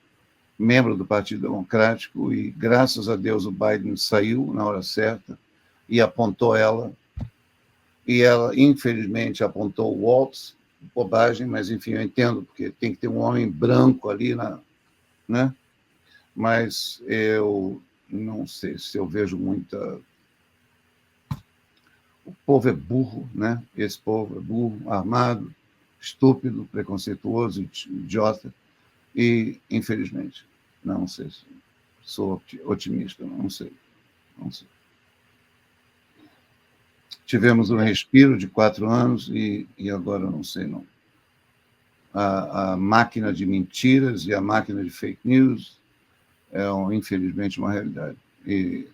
membro do Partido Democrático, e graças a Deus o Biden saiu na hora certa e apontou ela, e ela, infelizmente, apontou o Waltz, bobagem, mas, enfim, eu entendo, porque tem que ter um homem branco ali, né? Mas eu não sei se eu vejo muita... O povo é burro, né? Esse povo é burro, armado, estúpido, preconceituoso, idiota, e, infelizmente, não sei se sou otimista, não sei. Tivemos um respiro de 4 anos e agora eu não sei, não. A máquina de mentiras e a máquina de fake news infelizmente, uma realidade. E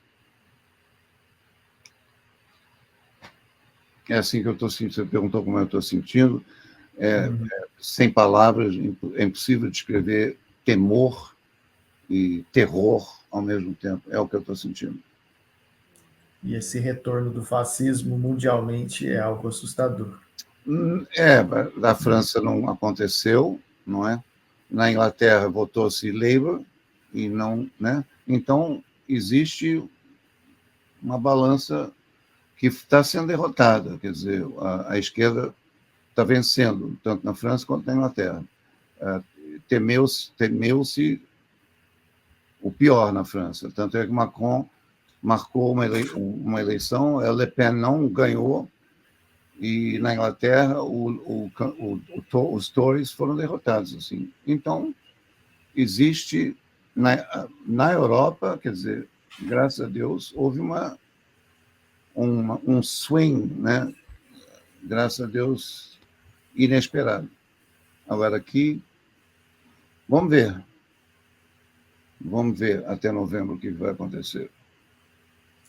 é assim que eu estou sentindo. Você perguntou como eu estou sentindo. Sem palavras, é impossível descrever temor e terror ao mesmo tempo. É o que eu estou sentindo. E esse retorno do fascismo mundialmente é algo assustador. Na França não aconteceu, não é? Na Inglaterra votou-se Labour, e não, né? Então, existe uma balança que está sendo derrotada, quer dizer, a esquerda está vencendo, tanto na França quanto na Inglaterra. Temeu-se o pior na França, tanto é que Macron marcou uma eleição, a Le Pen não ganhou, e na Inglaterra os Tories foram derrotados. Assim. Então, existe... Na Europa, quer dizer, graças a Deus, houve um swing, né? Graças a Deus, inesperado. Agora aqui, vamos ver até novembro o que vai acontecer.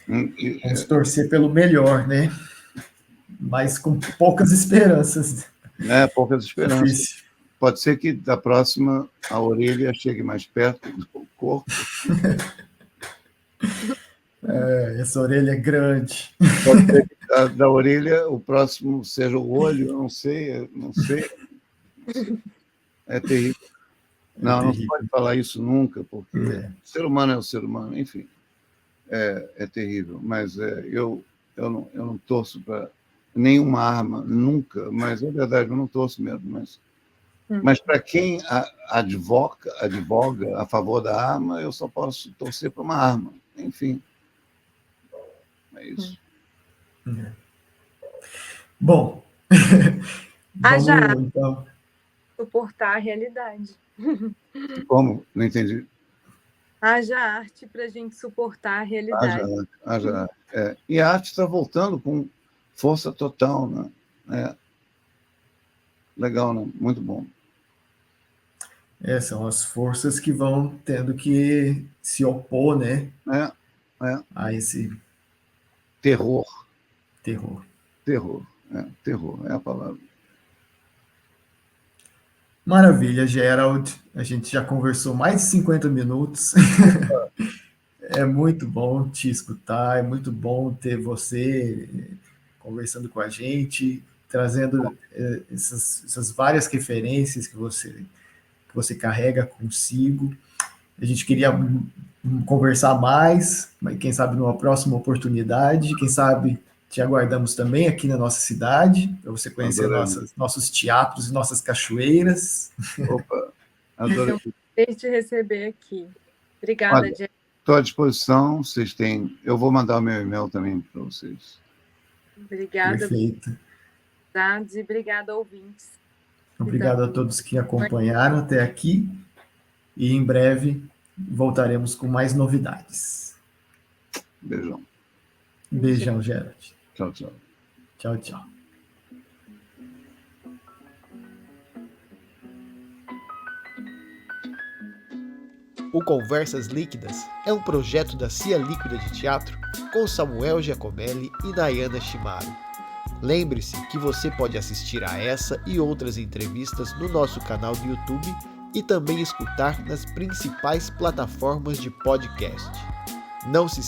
Vamos torcer pelo melhor, né? Mas com poucas esperanças. Poucas esperanças. Difícil. Pode ser que da próxima a orelha chegue mais perto do corpo. Essa orelha é grande. Pode ser que da orelha o próximo seja o olho, eu não sei. É terrível. Não se pode falar isso nunca, porque o ser humano é o ser humano, enfim. É terrível, mas eu não torço para nenhuma arma, nunca, mas é verdade, eu não torço mesmo, mas para quem advoga a favor da arma, eu só posso torcer para uma arma. Enfim, é isso. Bom, vamos, então... Suportar a realidade. Como? Não entendi. Haja arte para a gente suportar a realidade. Haja arte. E a arte está voltando com força total, né? Legal, né? Muito bom. São as forças que vão tendo que se opor, né? A esse terror. Terror. Terror é a palavra. Maravilha, Gerald. A gente já conversou mais de 50 minutos. É muito bom te escutar, é muito bom ter você conversando com a gente, trazendo essas várias referências que você carrega consigo. A gente queria conversar mais, mas quem sabe numa próxima oportunidade, quem sabe te aguardamos também aqui na nossa cidade, para você conhecer nossos teatros e nossas cachoeiras. Opa, adorei. Prazer te receber aqui. Obrigada, Diego. Estou à disposição, vocês têm... Eu vou mandar o meu e-mail também para vocês. Obrigada. Perfeito. E obrigada, ouvintes. Obrigado a todos que acompanharam até aqui. E em breve voltaremos com mais novidades. Beijão. Beijão, Gerald. Tchau, tchau. Tchau, tchau. O Conversas Líquidas é um projeto da Cia Líquida de Teatro com Samuel Giacomelli e Dayana Shimaro. Lembre-se que você pode assistir a essa e outras entrevistas no nosso canal do YouTube e também escutar nas principais plataformas de podcast. Não se